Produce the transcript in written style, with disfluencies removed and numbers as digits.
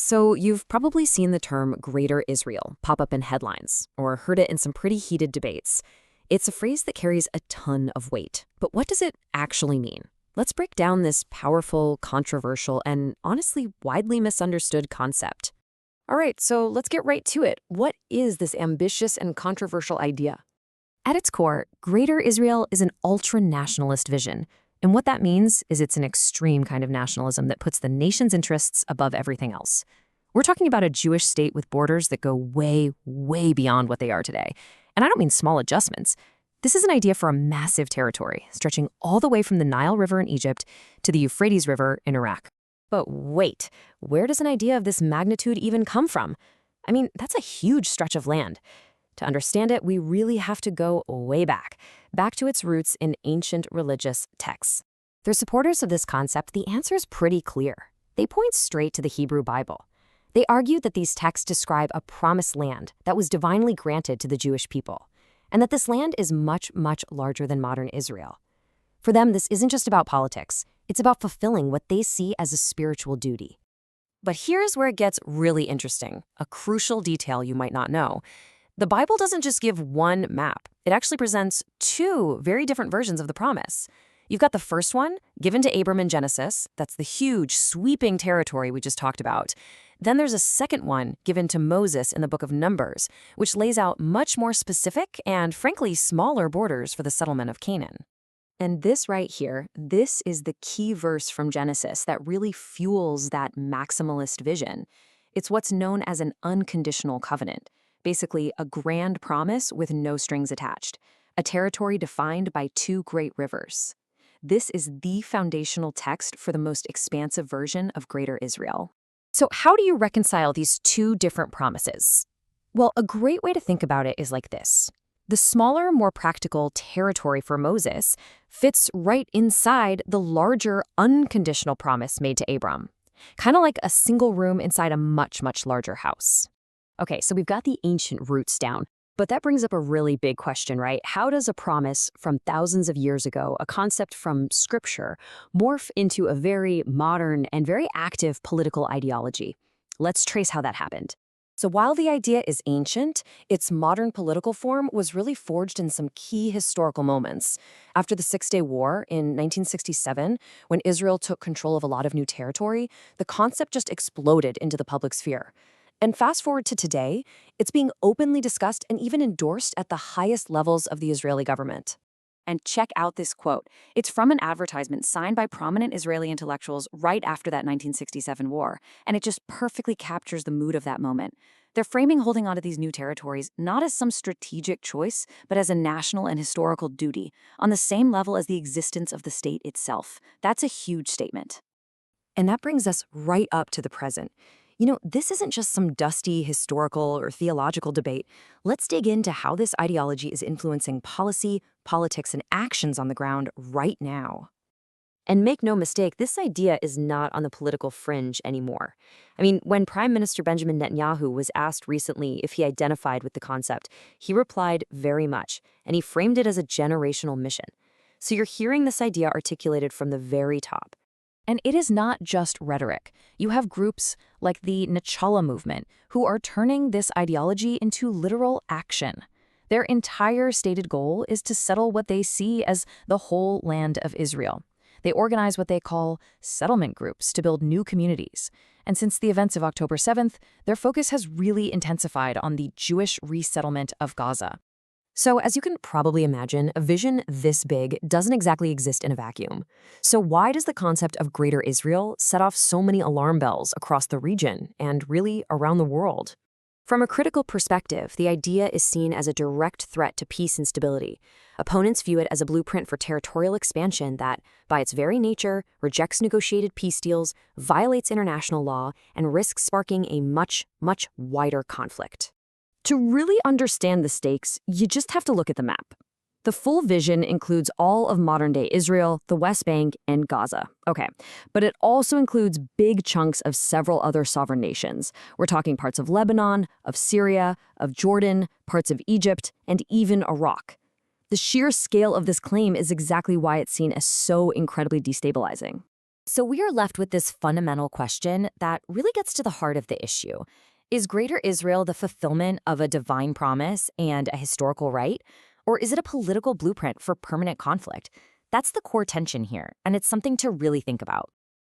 So you've probably seen the term Greater Israel pop up in headlines or heard it in some pretty heated debates. It's a phrase that carries a ton of weight. But what does it actually mean? Let's break down this powerful, controversial, and honestly widely misunderstood concept. All right, so let's get right to it. What is this ambitious and controversial idea? At its core, Greater Israel is an ultra-nationalist vision. And what that means is it's an extreme kind of nationalism that puts the nation's interests above everything else. We're talking about a Jewish state with borders that go way, way beyond what they are today. And I don't mean small adjustments. This is an idea for a massive territory, stretching all the way from the Nile River in Egypt to the Euphrates River in Iraq. But wait, where does an idea of this magnitude even come from? I mean, that's a huge stretch of land. To understand it, we really have to go way back to its roots in ancient religious texts. For supporters of this concept, the answer is pretty clear. They point straight to the Hebrew Bible. They argue that these texts describe a promised land that was divinely granted to the Jewish people, and that this land is much, much larger than modern Israel. For them, this isn't just about politics. It's about fulfilling what they see as a spiritual duty. But here's where it gets really interesting, a crucial detail you might not know. The Bible doesn't just give one map. It actually presents two very different versions of the promise. You've got the first one, given to Abram in Genesis. That's the huge, sweeping territory we just talked about. Then there's a second one given to Moses in the book of Numbers, which lays out much more specific and, frankly, smaller borders for the settlement of Canaan. And this right here, this is the key verse from Genesis that really fuels that maximalist vision. It's what's known as an unconditional covenant. Basically, a grand promise with no strings attached, a territory defined by two great rivers. This is the foundational text for the most expansive version of Greater Israel. So how do you reconcile these two different promises? Well, a great way to think about it is like this. The smaller, more practical territory for Moses fits right inside the larger, unconditional promise made to Abram, kind of like a single room inside a much, much larger house. Okay, so we've got the ancient roots down, but that brings up a really big question, right? How does a promise from thousands of years ago, a concept from scripture, morph into a very modern and very active political ideology? Let's trace how that happened. So while the idea is ancient, its modern political form was really forged in some key historical moments. After the Six-Day War in 1967, when Israel took control of a lot of new territory, the concept just exploded into the public sphere. And fast forward to today, it's being openly discussed and even endorsed at the highest levels of the Israeli government. And check out this quote. It's from an advertisement signed by prominent Israeli intellectuals right after that 1967 war, and it just perfectly captures the mood of that moment. They're framing holding onto these new territories not as some strategic choice, but as a national and historical duty, on the same level as the existence of the state itself. That's a huge statement. And that brings us right up to the present. You know, this isn't just some dusty historical or theological debate. Let's dig into how this ideology is influencing policy, politics, and actions on the ground right now. And make no mistake, this idea is not on the political fringe anymore. I mean, when Prime Minister Benjamin Netanyahu was asked recently if he identified with the concept, he replied very much, and he framed it as a generational mission. So you're hearing this idea articulated from the very top. And it is not just rhetoric. You have groups like the Nechala movement who are turning this ideology into literal action. Their entire stated goal is to settle what they see as the whole land of Israel. They organize what they call settlement groups to build new communities. And since the events of October 7th, their focus has really intensified on the Jewish resettlement of Gaza. So, as you can probably imagine, a vision this big doesn't exactly exist in a vacuum. So why does the concept of Greater Israel set off so many alarm bells across the region and really around the world? From a critical perspective, the idea is seen as a direct threat to peace and stability. Opponents view it as a blueprint for territorial expansion that, by its very nature, rejects negotiated peace deals, violates international law, and risks sparking a much, much wider conflict. To really understand the stakes, you just have to look at the map. The full vision includes all of modern-day Israel, the West Bank, and Gaza. Okay, but it also includes big chunks of several other sovereign nations. We're talking parts of Lebanon, of Syria, of Jordan, parts of Egypt, and even Iraq. The sheer scale of this claim is exactly why it's seen as so incredibly destabilizing. So we are left with this fundamental question that really gets to the heart of the issue. Is Greater Israel the fulfillment of a divine promise and a historical right? Or is it a political blueprint for permanent conflict? That's the core tension here, and it's something to really think about.